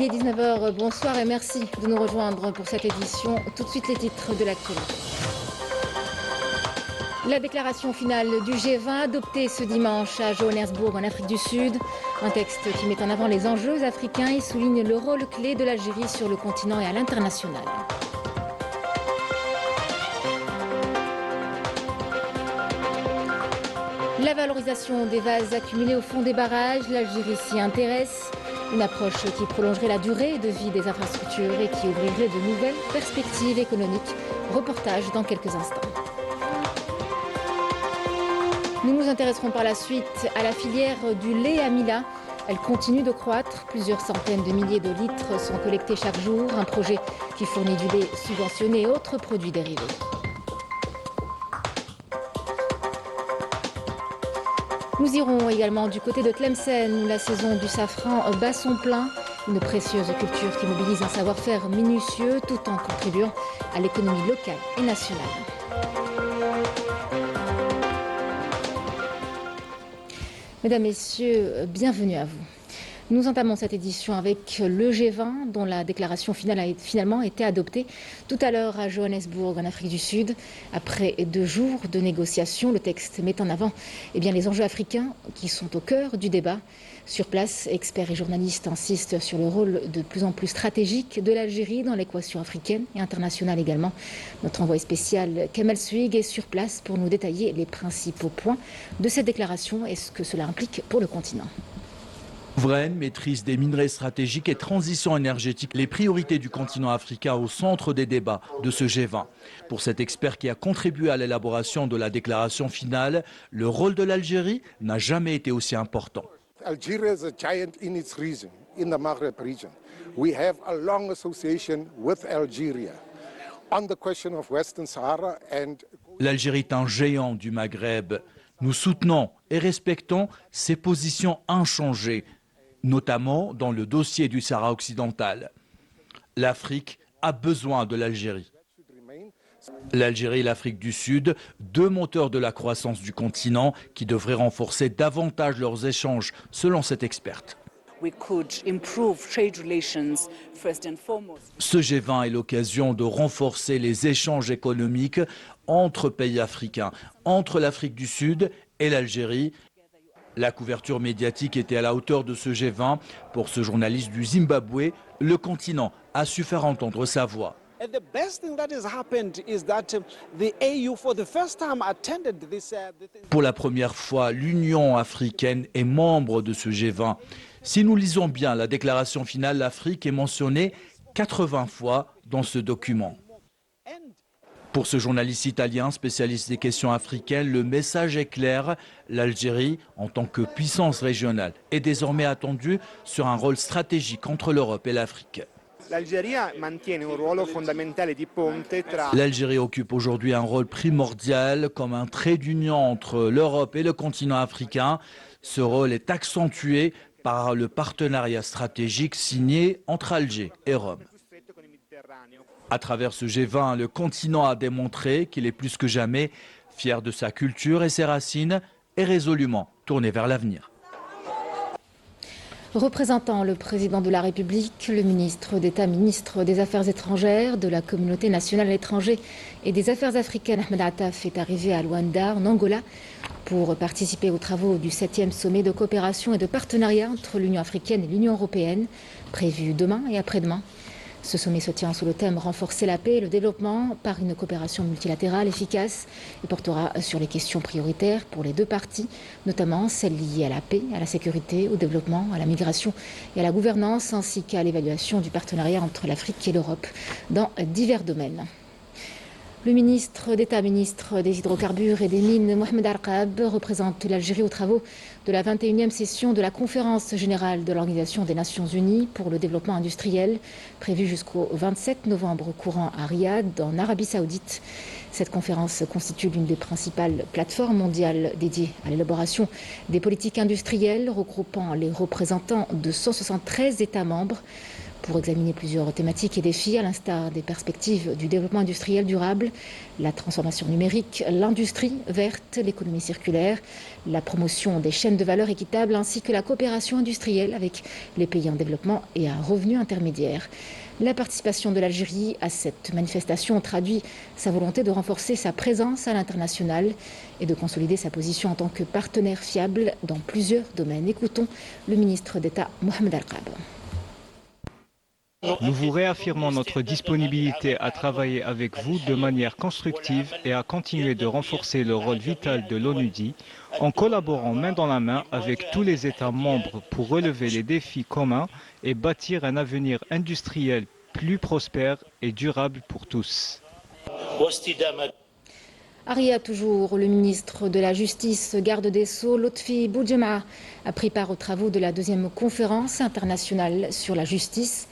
est 19h, bonsoir et merci de nous rejoindre pour cette édition. Tout de suite les titres de l'actualité. La déclaration finale du G20 adoptée ce dimanche à Johannesburg en Afrique du Sud. Un texte qui met en avant les enjeux africains et souligne le rôle clé de l'Algérie sur le continent et à l'international. La valorisation des vases accumulés au fond des barrages, l'Algérie s'y intéresse. Une approche qui prolongerait la durée de vie des infrastructures et qui ouvrirait de nouvelles perspectives économiques. Reportage dans quelques instants. Nous nous intéresserons par la suite à la filière du lait à Mila. Elle continue de croître. Plusieurs centaines de milliers de litres sont collectés chaque jour. Un projet qui fournit du lait subventionné et autres produits dérivés. Nous irons également du côté de Tlemcen, où la saison du safran bat son plein. Une précieuse culture qui mobilise un savoir-faire minutieux tout en contribuant à l'économie locale et nationale. Mesdames, Messieurs, bienvenue à vous. Nous entamons cette édition avec le G20 dont la déclaration finale a finalement été adoptée tout à l'heure à Johannesburg en Afrique du Sud. Après 2 jours de négociations, le texte met en avant les enjeux africains qui sont au cœur du débat. Sur place, experts et journalistes insistent sur le rôle de plus en plus stratégique de l'Algérie dans l'équation africaine et internationale également. Notre envoyé spécial Kamel Suig est sur place pour nous détailler les principaux points de cette déclaration et ce que cela implique pour le continent. Souveraine, maîtrise des minerais stratégiques et transition énergétique, les priorités du continent africain au centre des débats de ce G20. Pour cet expert qui a contribué à l'élaboration de la déclaration finale, le rôle de l'Algérie n'a jamais été aussi important. Algeria is a giant in its region, in the Maghreb region. We have a long association with Algeria on the question of Western Sahara and L'Algérie est un géant du Maghreb. Nous soutenons et respectons ses positions inchangées, notamment dans le dossier du Sahara occidental. L'Afrique a besoin de l'Algérie. L'Algérie et l'Afrique du Sud, 2 moteurs de la croissance du continent qui devraient renforcer davantage leurs échanges, selon cette experte. Ce G20 est l'occasion de renforcer les échanges économiques entre pays africains, entre l'Afrique du Sud et l'Algérie. La couverture médiatique était à la hauteur de ce G20. Pour ce journaliste du Zimbabwe, le continent a su faire entendre sa voix. Pour la première fois, l'Union africaine est membre de ce G20. Si nous lisons bien la déclaration finale, l'Afrique est mentionnée 80 fois dans ce document. Pour ce journaliste italien, spécialiste des questions africaines, le message est clair. L'Algérie, en tant que puissance régionale, est désormais attendue sur un rôle stratégique entre l'Europe et l'Afrique. L'Algérie occupe aujourd'hui un rôle primordial comme un trait d'union entre l'Europe et le continent africain. Ce rôle est accentué par le partenariat stratégique signé entre Alger et Rome. À travers ce G20, le continent a démontré qu'il est plus que jamais fier de sa culture et ses racines et résolument tourné vers l'avenir. Représentant le président de la République, le ministre d'État, ministre des Affaires étrangères, de la communauté nationale à l'étranger et des Affaires africaines, Ahmed Attaf, est arrivé à Luanda, en Angola, pour participer aux travaux du 7e sommet de coopération et de partenariat entre l'Union africaine et l'Union européenne, prévu demain et après-demain. Ce sommet se tient sous le thème « Renforcer la paix et le développement par une coopération multilatérale efficace » et portera sur les questions prioritaires pour les 2 parties, notamment celles liées à la paix, à la sécurité, au développement, à la migration et à la gouvernance, ainsi qu'à l'évaluation du partenariat entre l'Afrique et l'Europe dans divers domaines. Le ministre d'État, ministre des Hydrocarbures et des Mines, Mohamed Arqab, représente l'Algérie aux travaux de la 21e session de la conférence générale de l'Organisation des Nations Unies pour le développement industriel, prévue jusqu'au 27 novembre courant à Riyad, en Arabie Saoudite. Cette conférence constitue l'une des principales plateformes mondiales dédiées à l'élaboration des politiques industrielles, regroupant les représentants de 173 États membres. pour examiner plusieurs thématiques et défis, à l'instar des perspectives du développement industriel durable, la transformation numérique, l'industrie verte, l'économie circulaire, la promotion des chaînes de valeur équitables ainsi que la coopération industrielle avec les pays en développement et à revenu intermédiaire. La participation de l'Algérie à cette manifestation traduit sa volonté de renforcer sa présence à l'international et de consolider sa position en tant que partenaire fiable dans plusieurs domaines. Écoutons le ministre d'État Mohamed Al-Qab. Nous vous réaffirmons notre disponibilité à travailler avec vous de manière constructive et à continuer de renforcer le rôle vital de l'ONUDI en collaborant main dans la main avec tous les États membres pour relever les défis communs et bâtir un avenir industriel plus prospère et durable pour tous. Aria, toujours, le ministre de la Justice, garde des Sceaux, Lotfi Boudjema, a pris part aux travaux de la deuxième conférence internationale sur la justice.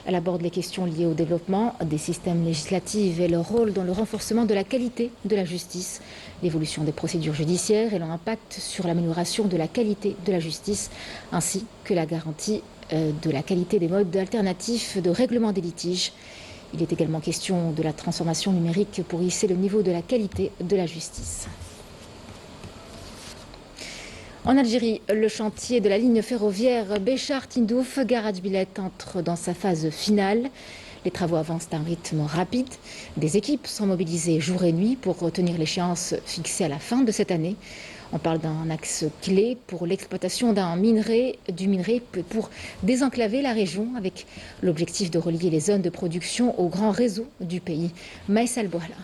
Elle aborde les questions liées au développement des systèmes législatifs et leur rôle dans le renforcement de la qualité de la justice, l'évolution des procédures judiciaires et leur impact sur l'amélioration de la qualité de la justice, ainsi que la garantie de la qualité des modes alternatifs de règlement des litiges. Il est également question de la transformation numérique pour hisser le niveau de la qualité de la justice. En Algérie, le chantier de la ligne ferroviaire Béchar-Tindouf-Garage-Billet entre dans sa phase finale. Les travaux avancent à un rythme rapide. Des équipes sont mobilisées jour et nuit pour retenir l'échéance fixée à la fin de cette année. On parle d'un axe clé pour l'exploitation du minerai pour désenclaver la région avec l'objectif de relier les zones de production au grand réseau du pays. Maïs Al-Bouhala.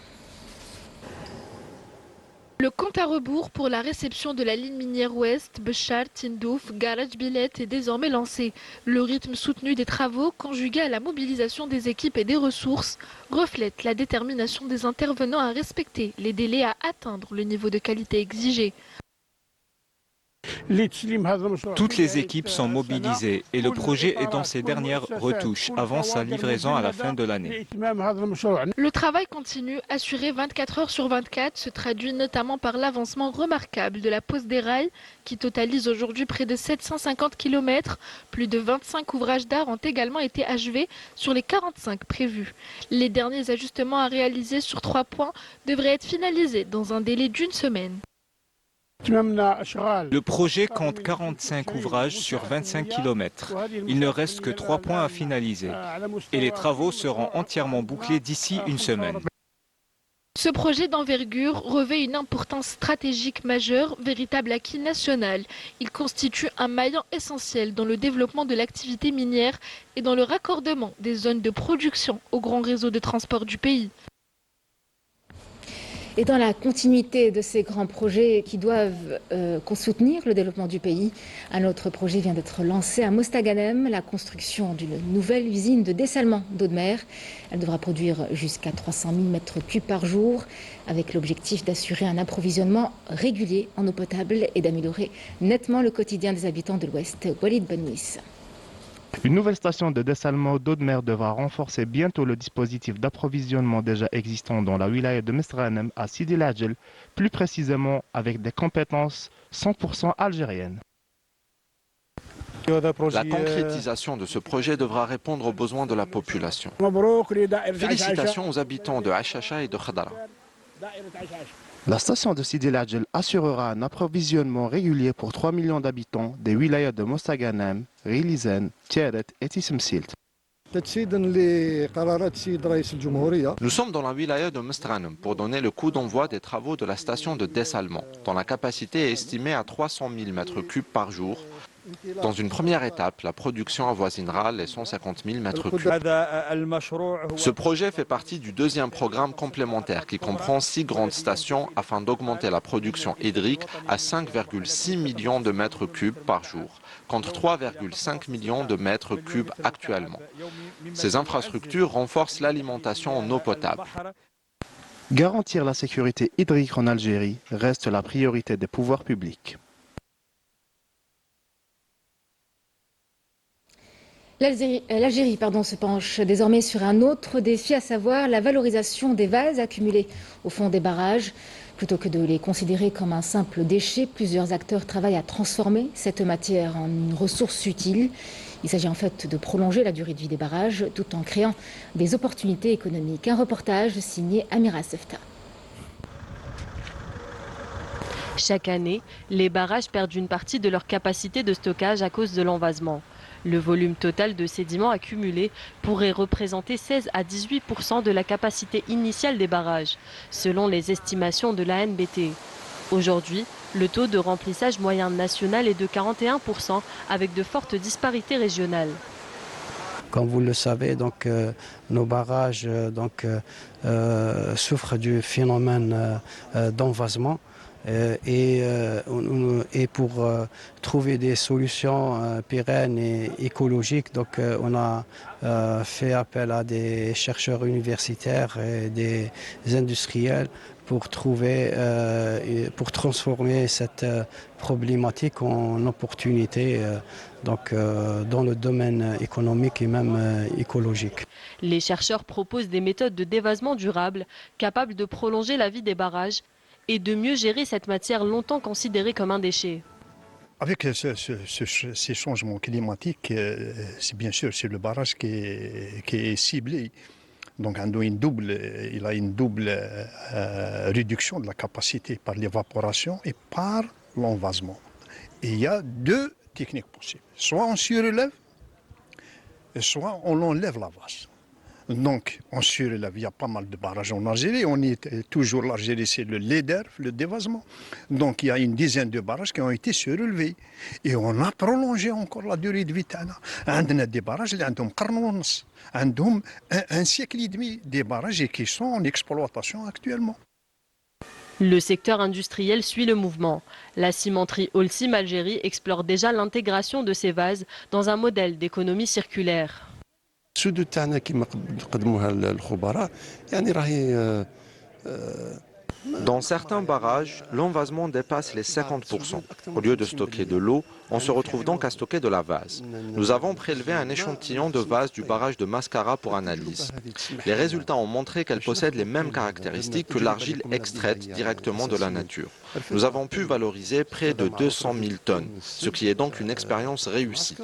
Le compte à rebours pour la réception de la ligne minière ouest, Béchar, Tindouf, Garage-Billet est désormais lancé. Le rythme soutenu des travaux, conjugué à la mobilisation des équipes et des ressources, reflète la détermination des intervenants à respecter les délais à atteindre le niveau de qualité exigé. Toutes les équipes sont mobilisées et le projet est dans ses dernières retouches avant sa livraison à la fin de l'année. Le travail continu, assuré 24 heures sur 24, se traduit notamment par l'avancement remarquable de la pose des rails qui totalise aujourd'hui près de 750 km. Plus de 25 ouvrages d'art ont également été achevés sur les 45 prévus. Les derniers ajustements à réaliser sur 3 points devraient être finalisés dans un délai d'1 semaine. Le projet compte 45 ouvrages sur 25 km. Il ne reste que 3 points à finaliser et les travaux seront entièrement bouclés d'ici 1 semaine. Ce projet d'envergure revêt une importance stratégique majeure, véritable acquis national. Il constitue un maillon essentiel dans le développement de l'activité minière et dans le raccordement des zones de production au grand réseau de transport du pays. Et dans la continuité de ces grands projets qui doivent soutenir le développement du pays, un autre projet vient d'être lancé à Mostaganem, la construction d'une nouvelle usine de dessalement d'eau de mer. Elle devra produire jusqu'à 300 000 m3 par jour, avec l'objectif d'assurer un approvisionnement régulier en eau potable et d'améliorer nettement le quotidien des habitants de l'Ouest. Walid Benouis. Une nouvelle station de dessalement d'eau de mer devra renforcer bientôt le dispositif d'approvisionnement déjà existant dans la wilaya de Mostaganem à Sidi El Hadjel, plus précisément avec des compétences 100% algériennes. La concrétisation de ce projet devra répondre aux besoins de la population. Félicitations aux habitants de Achacha et de Khadara. La station de Sidi El Hadjel assurera un approvisionnement régulier pour 3 millions d'habitants des wilayas de Mostaganem, Ghilizen, Tiaret et Tissemsilt. Nous sommes dans la wilaya de Mostaganem pour donner le coup d'envoi des travaux de la station de dessalement, dont la capacité est estimée à 300 000 m3 par jour. Dans une première étape, la production avoisinera les 150 000 m3. Ce projet fait partie du deuxième programme complémentaire qui comprend 6 grandes stations afin d'augmenter la production hydrique à 5,6 millions de mètres cubes par jour, contre 3,5 millions de mètres cubes actuellement. Ces infrastructures renforcent l'alimentation en eau potable. Garantir la sécurité hydrique en Algérie reste la priorité des pouvoirs publics. L'Algérie se penche désormais sur un autre défi, à savoir la valorisation des vases accumulés au fond des barrages. Plutôt que de les considérer comme un simple déchet, plusieurs acteurs travaillent à transformer cette matière en une ressource utile. Il s'agit en fait de prolonger la durée de vie des barrages tout en créant des opportunités économiques. Un reportage signé Amira Sefta. Chaque année, les barrages perdent une partie de leur capacité de stockage à cause de l'envasement. Le volume total de sédiments accumulés pourrait représenter 16 à 18% de la capacité initiale des barrages, selon les estimations de la NBT. Aujourd'hui, le taux de remplissage moyen national est de 41%, avec de fortes disparités régionales. Comme vous le savez, nos barrages souffrent du phénomène d'envasement. Et pour trouver des solutions pérennes et écologiques, on a fait appel à des chercheurs universitaires et des industriels pour transformer cette problématique en opportunité dans le domaine économique et même écologique. Les chercheurs proposent des méthodes de dévasement durable capables de prolonger la vie des barrages et de mieux gérer cette matière longtemps considérée comme un déchet. Avec ces changements climatiques, c'est bien sûr c'est le barrage qui est ciblé. Donc il a une double réduction de la capacité par l'évaporation et par l'envasement. Et il y a deux techniques possibles. Soit on surélève, soit on enlève la vase. Donc, on surélève, il y a pas mal de barrages en Algérie. On est toujours, l'Algérie, c'est le leader, le dévasement. Donc, il y a une dizaine de barrages qui ont été surélevés. Et on a prolongé encore la durée de vie. On a des barrages qui ont un siècle et demi, des barrages qui sont en exploitation actuellement. Le secteur industriel suit le mouvement. La cimenterie Holcim Algérie explore déjà l'intégration de ces vases dans un modèle d'économie circulaire. السدود تاعنا كما قدموها الخبراء يعني راهي Dans certains barrages, l'envasement dépasse les 50%. Au lieu de stocker de l'eau, on se retrouve donc à stocker de la vase. Nous avons prélevé un échantillon de vase du barrage de Mascara pour analyse. Les résultats ont montré qu'elle possède les mêmes caractéristiques que l'argile extraite directement de la nature. Nous avons pu valoriser près de 200 000 tonnes, ce qui est donc une expérience réussie.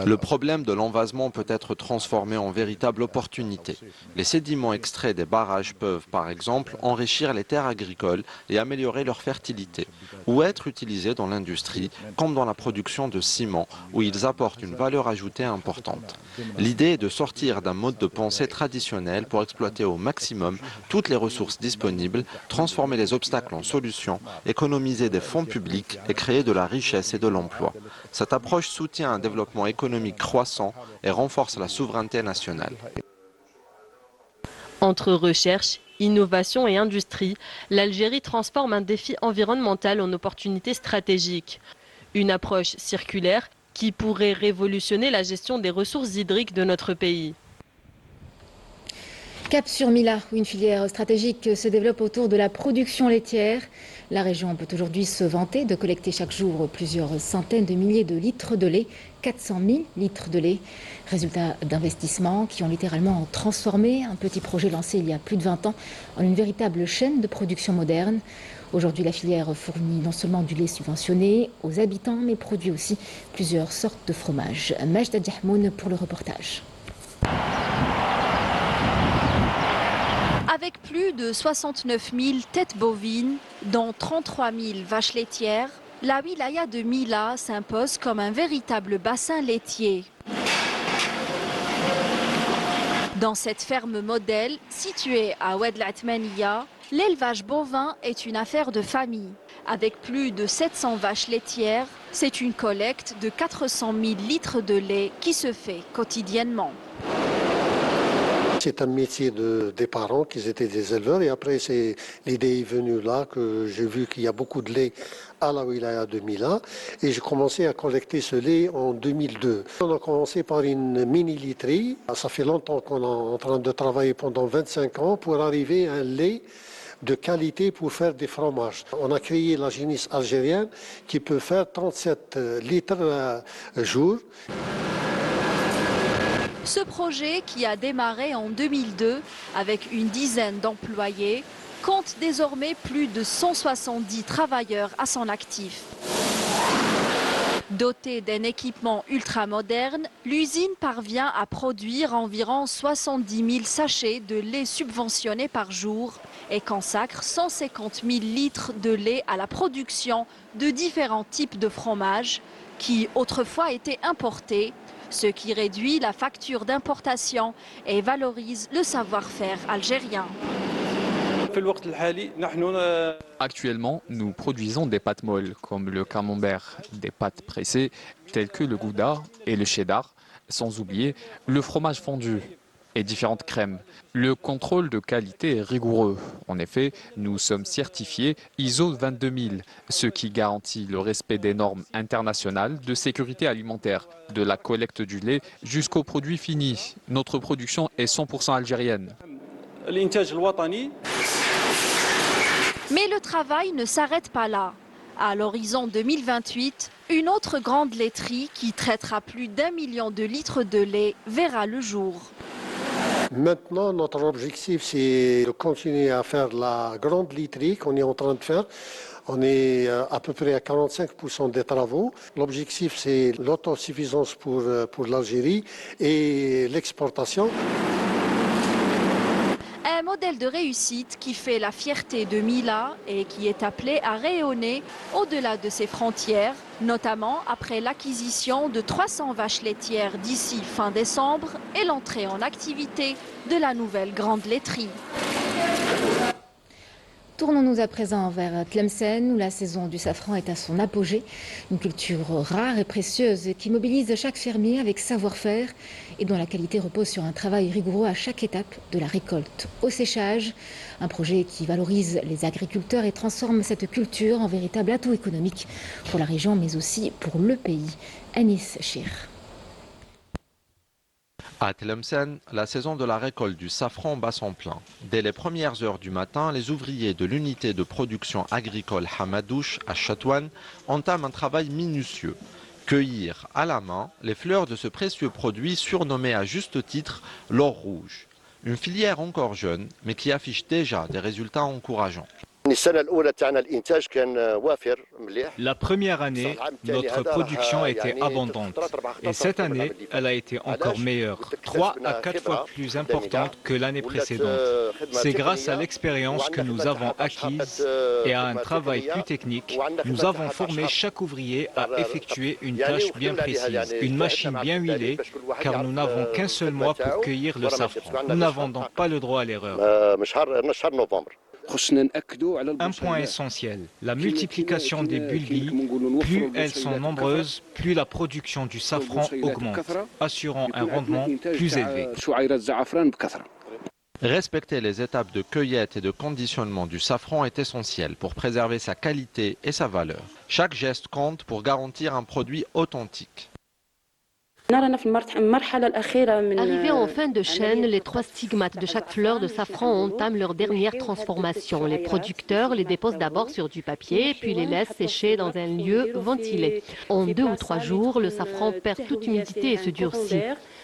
Le problème de l'envasement peut être transformé en véritable opportunité. Les sédiments extraits des barrages peuvent, par exemple, enrichir les terres agricoles et améliorer leur fertilité, ou être utilisés dans l'industrie, comme dans la production de ciment, où ils apportent une valeur ajoutée importante. L'idée est de sortir d'un mode de pensée traditionnel pour exploiter au maximum toutes les ressources disponibles, transformer les obstacles en solutions, économiser des fonds publics et créer de la richesse et de l'emploi. Cette approche soutient un développement économique croissant et renforce la souveraineté nationale. Entre recherche, innovation et industrie, l'Algérie transforme un défi environnemental en opportunité stratégique. Une approche circulaire qui pourrait révolutionner la gestion des ressources hydriques de notre pays. Cap sur Mila, où une filière stratégique se développe autour de la production laitière. La région peut aujourd'hui se vanter de collecter chaque jour plusieurs centaines de milliers de litres de lait, 400 000 litres de lait. Résultat d'investissements qui ont littéralement transformé un petit projet lancé il y a plus de 20 ans en une véritable chaîne de production moderne. Aujourd'hui, la filière fournit non seulement du lait subventionné aux habitants, mais produit aussi plusieurs sortes de fromages. Majda Djahmoun pour le reportage. Avec plus de 69 000 têtes bovines, dont 33 000 vaches laitières, la wilaya de Mila s'impose comme un véritable bassin laitier. Dans cette ferme modèle, située à Oued l'Atmaniya, l'élevage bovin est une affaire de famille. Avec plus de 700 vaches laitières, c'est une collecte de 400 000 litres de lait qui se fait quotidiennement. C'est un métier des parents qui étaient des éleveurs et après l'idée est venue là que j'ai vu qu'il y a beaucoup de lait à la wilaya de Mila et j'ai commencé à collecter ce lait en 2002. On a commencé par une mini-literie. Ça fait longtemps qu'on est en train de travailler pendant 25 ans pour arriver à un lait de qualité pour faire des fromages. On a créé la génisse algérienne qui peut faire 37 litres jour. Ce projet, qui a démarré en 2002 avec une dizaine d'employés, compte désormais plus de 170 travailleurs à son actif. Dotée d'un équipement ultramoderne, l'usine parvient à produire environ 70 000 sachets de lait subventionné par jour et consacre 150 000 litres de lait à la production de différents types de fromages qui autrefois étaient importés, ce qui réduit la facture d'importation et valorise le savoir-faire algérien. Actuellement, nous produisons des pâtes molles comme le camembert, des pâtes pressées telles que le gouda et le cheddar, sans oublier le fromage fondu et différentes crèmes. Le contrôle de qualité est rigoureux. En effet, nous sommes certifiés ISO 22000, ce qui garantit le respect des normes internationales de sécurité alimentaire, de la collecte du lait jusqu'au produit fini. Notre production est 100% algérienne. Mais le travail ne s'arrête pas là. À l'horizon 2028, une autre grande laiterie qui traitera plus d'1 million de litres de lait verra le jour. Maintenant, notre objectif, c'est de continuer à faire la grande laiterie qu'on est en train de faire. On est à peu près à 45% des travaux. L'objectif, c'est l'autosuffisance pour l'Algérie et l'exportation. Un modèle de réussite qui fait la fierté de Mila et qui est appelé à rayonner au-delà de ses frontières, notamment après l'acquisition de 300 vaches laitières d'ici fin décembre et l'entrée en activité de la nouvelle grande laiterie. Tournons-nous à présent vers Tlemcen, où la saison du safran est à son apogée. Une culture rare et précieuse qui mobilise chaque fermier avec savoir-faire et dont la qualité repose sur un travail rigoureux à chaque étape de la récolte au séchage. Un projet qui valorise les agriculteurs et transforme cette culture en véritable atout économique pour la région, mais aussi pour le pays. Anis Chir. À Tlemcen, la saison de la récolte du safran bat son plein. Dès les premières heures du matin, les ouvriers de l'unité de production agricole Hamadouche à Chatouane entament un travail minutieux. Cueillir à la main les fleurs de ce précieux produit surnommé à juste titre l'or rouge. Une filière encore jeune, mais qui affiche déjà des résultats encourageants. La première année, notre production était abondante. Et cette année, elle a été encore meilleure, 3 à 4 fois plus importante que l'année précédente. C'est grâce à l'expérience que nous avons acquise et à un travail plus technique, nous avons formé chaque ouvrier à effectuer une tâche bien précise, une machine bien huilée, car nous n'avons qu'un seul mois pour cueillir le safran. Nous n'avons donc pas le droit à l'erreur. Un point essentiel, la multiplication des bulbes. Plus elles sont nombreuses, plus la production du safran augmente, assurant un rendement plus élevé. Respecter les étapes de cueillette et de conditionnement du safran est essentiel pour préserver sa qualité et sa valeur. Chaque geste compte pour garantir un produit authentique. Arrivés en fin de chaîne, les 3 stigmates de chaque fleur de safran entament leur dernière transformation. Les producteurs les déposent d'abord sur du papier, puis les laissent sécher dans un lieu ventilé. En 2 ou 3 jours, le safran perd toute humidité et se durcit.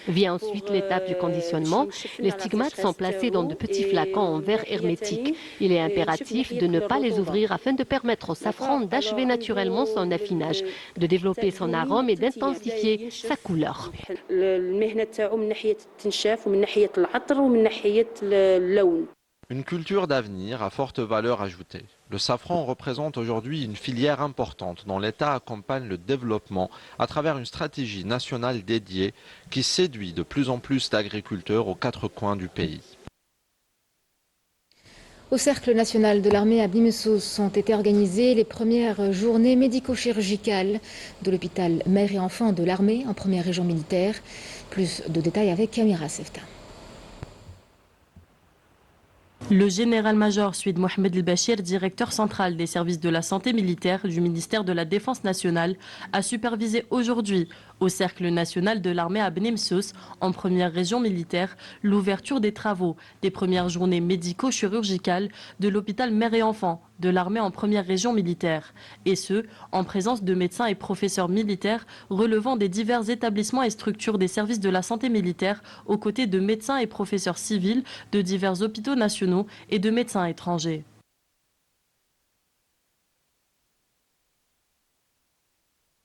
Vient ensuite l'étape du conditionnement. Les stigmates sont placés dans de petits flacons en verre hermétique. Il est impératif de ne pas les ouvrir afin de permettre au safran d'achever naturellement son affinage, de développer son arôme et d'intensifier sa couleur. Une culture d'avenir à forte valeur ajoutée. Le safran représente aujourd'hui une filière importante dont l'État accompagne le développement à travers une stratégie nationale dédiée qui séduit de plus en plus d'agriculteurs aux 4 coins du pays. Au Cercle national de l'armée à Bimessos ont été organisées les premières journées médico-chirurgicales de l'hôpital mère et enfants de l'armée en première région militaire. Plus de détails avec Kamira Sefta. Le général-major Suid Mohamed El-Bachir, directeur central des services de la santé militaire du ministère de la Défense nationale, a supervisé aujourd'hui au Cercle national de l'armée à Bnemsos, en première région militaire, l'ouverture des travaux des premières journées médico-chirurgicales de l'hôpital mère et enfants de l'armée en première région militaire. Et ce, en présence de médecins et professeurs militaires relevant des divers établissements et structures des services de la santé militaire, aux côtés de médecins et professeurs civils de divers hôpitaux nationaux et de médecins étrangers.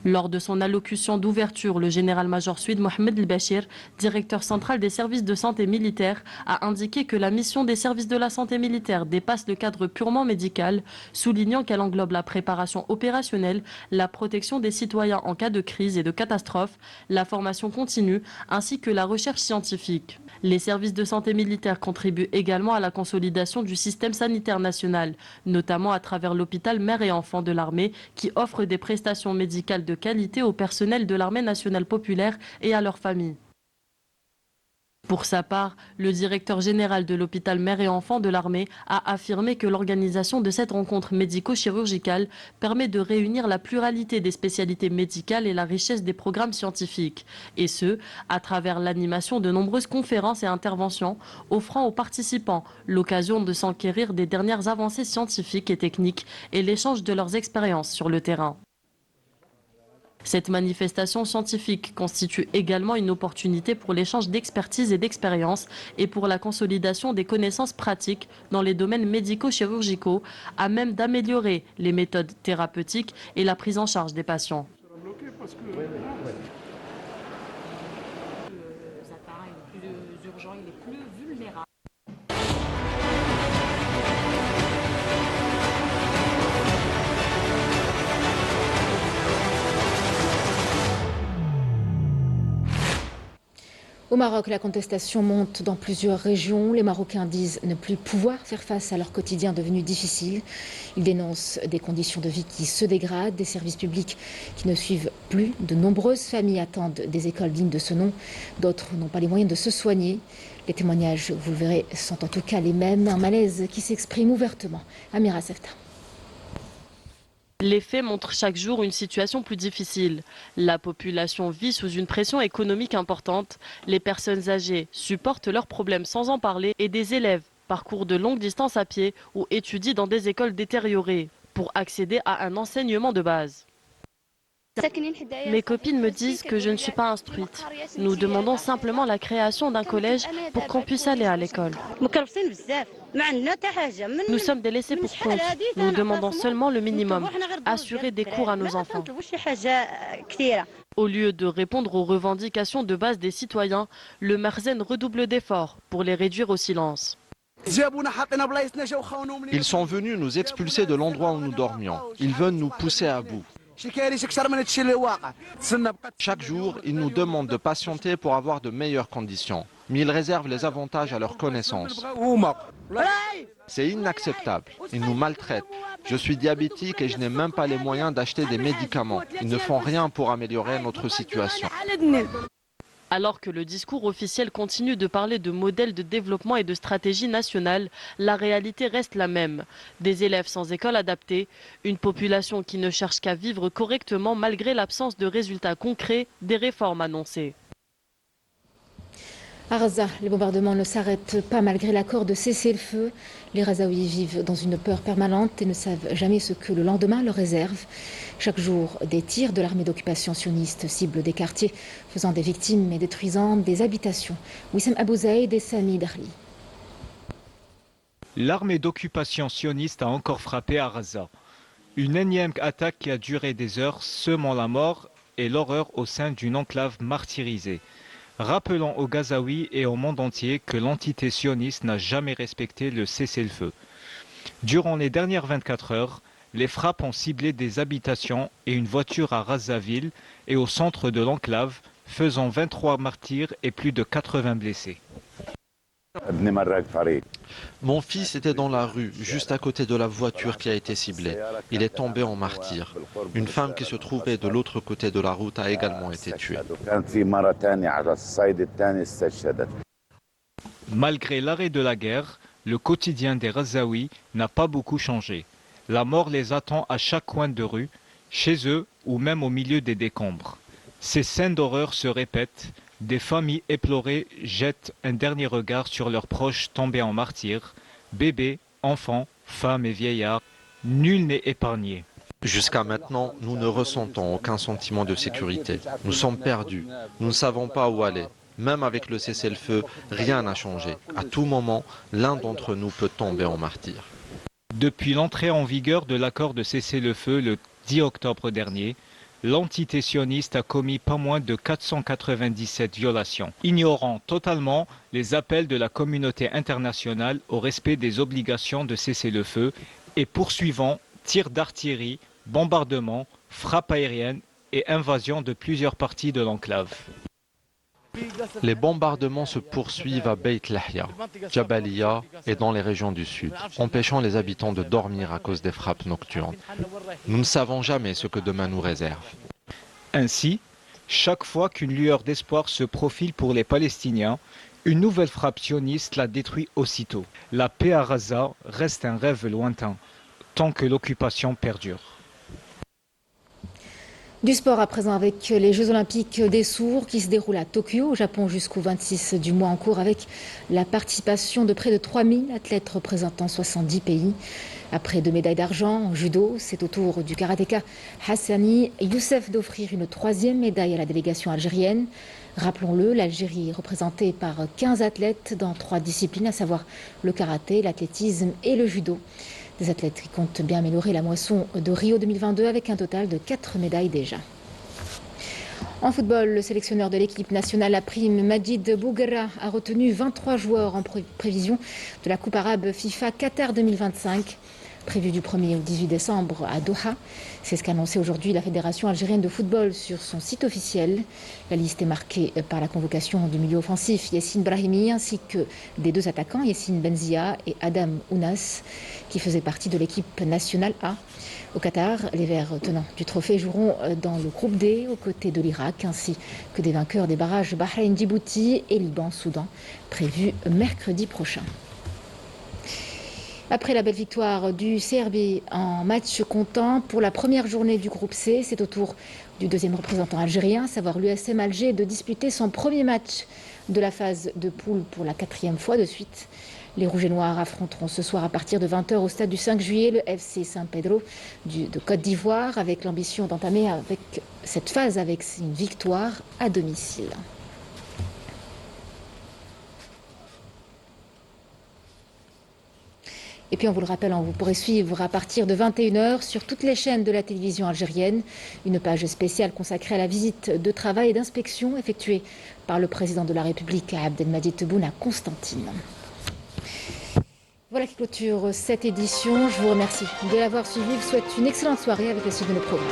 Lors de son allocution d'ouverture, le général-major Souid Mohamed El-Bachir, directeur central des services de santé militaire, a indiqué que la mission des services de la santé militaire dépasse le cadre purement médical, soulignant qu'elle englobe la préparation opérationnelle, la protection des citoyens en cas de crise et de catastrophe, la formation continue, ainsi que la recherche scientifique. Les services de santé militaire contribuent également à la consolidation du système sanitaire national, notamment à travers l'hôpital mère et enfants de l'armée qui offre des prestations médicales de qualité au personnel de l'armée nationale populaire et à leurs familles. Pour sa part, le directeur général de l'hôpital mère et enfants de l'armée a affirmé que l'organisation de cette rencontre médico-chirurgicale permet de réunir la pluralité des spécialités médicales et la richesse des programmes scientifiques, et ce, à travers l'animation de nombreuses conférences et interventions, offrant aux participants l'occasion de s'enquérir des dernières avancées scientifiques et techniques et l'échange de leurs expériences sur le terrain. Cette manifestation scientifique constitue également une opportunité pour l'échange d'expertise et d'expérience et pour la consolidation des connaissances pratiques dans les domaines médico-chirurgicaux à même d'améliorer les méthodes thérapeutiques et la prise en charge des patients. Au Maroc, la contestation monte dans plusieurs régions. Les Marocains disent ne plus pouvoir faire face à leur quotidien devenu difficile. Ils dénoncent des conditions de vie qui se dégradent, des services publics qui ne suivent plus. De nombreuses familles attendent des écoles dignes de ce nom. D'autres n'ont pas les moyens de se soigner. Les témoignages, vous le verrez, sont en tout cas les mêmes. Un malaise qui s'exprime ouvertement. Amira Sefta. Les faits montrent chaque jour une situation plus difficile. La population vit sous une pression économique importante. Les personnes âgées supportent leurs problèmes sans en parler et des élèves parcourent de longues distances à pied ou étudient dans des écoles détériorées pour accéder à un enseignement de base. Mes copines me disent que je ne suis pas instruite. Nous demandons simplement la création d'un collège pour qu'on puisse aller à l'école. Nous sommes des laissés pour compte. Nous demandons seulement le minimum, assurer des cours à nos enfants. Au lieu de répondre aux revendications de base des citoyens, le Merzen redouble d'efforts pour les réduire au silence. Ils sont venus nous expulser de l'endroit où nous dormions. Ils veulent nous pousser à bout. Chaque jour, ils nous demandent de patienter pour avoir de meilleures conditions. Mais ils réservent les avantages à leur connaissance. C'est inacceptable. Ils nous maltraitent. Je suis diabétique et je n'ai même pas les moyens d'acheter des médicaments. Ils ne font rien pour améliorer notre situation. Alors que le discours officiel continue de parler de modèles de développement et de stratégie nationale, la réalité reste la même. Des élèves sans école adaptée, une population qui ne cherche qu'à vivre correctement malgré l'absence de résultats concrets des réformes annoncées. À Gaza, les bombardements ne s'arrêtent pas malgré l'accord de cessez-le-feu. Les Gazaouis vivent dans une peur permanente et ne savent jamais ce que le lendemain leur réserve. Chaque jour, des tirs de l'armée d'occupation sioniste ciblent des quartiers, faisant des victimes et détruisant des habitations. Wissam Abou Zaïd et Sami Darli. L'armée d'occupation sioniste a encore frappé à Gaza. Une énième attaque qui a duré des heures, semant la mort et l'horreur au sein d'une enclave martyrisée. Rappelons aux Gazaouis et au monde entier que l'entité sioniste n'a jamais respecté le cessez-le-feu. Durant les dernières 24 heures, les frappes ont ciblé des habitations et une voiture à Razaville et au centre de l'enclave, faisant 23 martyrs et plus de 80 blessés. Mon fils était dans la rue, juste à côté de la voiture qui a été ciblée. Il est tombé en martyr. Une femme qui se trouvait de l'autre côté de la route a également été tuée. Malgré l'arrêt de la guerre, le quotidien des Gazaouis n'a pas beaucoup changé. La mort les attend à chaque coin de rue, chez eux ou même au milieu des décombres. Ces scènes d'horreur se répètent. Des familles éplorées jettent un dernier regard sur leurs proches tombés en martyrs, bébés, enfants, femmes et vieillards. Nul n'est épargné. Jusqu'à maintenant, nous ne ressentons aucun sentiment de sécurité. Nous sommes perdus. Nous ne savons pas où aller. Même avec le cessez-le-feu, rien n'a changé. À tout moment, l'un d'entre nous peut tomber en martyr. Depuis l'entrée en vigueur de l'accord de cessez-le-feu le 10 octobre dernier, l'entité sioniste a commis pas moins de 497 violations, ignorant totalement les appels de la communauté internationale au respect des obligations de cessez-le-feu et poursuivant tirs d'artillerie, bombardements, frappes aériennes et invasion de plusieurs parties de l'enclave. Les bombardements se poursuivent à Beit Lahia, Jabalia et dans les régions du sud, empêchant les habitants de dormir à cause des frappes nocturnes. Nous ne savons jamais ce que demain nous réserve. Ainsi, chaque fois qu'une lueur d'espoir se profile pour les Palestiniens, une nouvelle frappe sioniste la détruit aussitôt. La paix à Gaza reste un rêve lointain, tant que l'occupation perdure. Du sport à présent avec les Jeux Olympiques des sourds qui se déroulent à Tokyo, au Japon, jusqu'au 26 du mois en cours, avec la participation de près de 3000 athlètes représentant 70 pays. Après 2 médailles d'argent en judo, c'est au tour du karatéka Hassani Youssef d'offrir une 3e médaille à la délégation algérienne. Rappelons-le, l'Algérie est représentée par 15 athlètes dans 3 disciplines, à savoir le karaté, l'athlétisme et le judo. Des athlètes qui comptent bien améliorer la moisson de Rio 2022 avec un total de 4 médailles déjà. En football, le sélectionneur de l'équipe nationale à prime, Majid Bouguerra, a retenu 23 joueurs en prévision de la Coupe arabe FIFA Qatar 2025, prévue du 1er au 18 décembre à Doha. C'est ce qu'a annoncé aujourd'hui la Fédération algérienne de football sur son site officiel. La liste est marquée par la convocation du milieu offensif Yassine Brahimi ainsi que des 2 attaquants, Yassine Benzia et Adam Ounas, qui faisaient partie de l'équipe nationale A. Au Qatar, les Verts tenants du trophée joueront dans le groupe D aux côtés de l'Irak ainsi que des vainqueurs des barrages Bahreïn-Djibouti et Liban-Soudan, prévus mercredi prochain. Après la belle victoire du CRB en match comptant pour la première journée du groupe C, c'est au tour du 2e représentant algérien, à savoir l'USM Alger, de disputer son premier match de la phase de poule pour la 4e fois de suite. Les Rouges et Noirs affronteront ce soir à partir de 20h au stade du 5 juillet le FC San Pedro de Côte d'Ivoire, avec l'ambition d'entamer avec cette phase avec une victoire à domicile. Et puis on vous le rappelle, vous pourrez suivre à partir de 21h sur toutes les chaînes de la télévision algérienne une page spéciale consacrée à la visite de travail et d'inspection effectuée par le président de la République Abdelmadjid Tebboune à Constantine. Voilà qui clôture cette édition. Je vous remercie de l'avoir suivi. Je vous souhaite une excellente soirée avec la suite de nos programmes.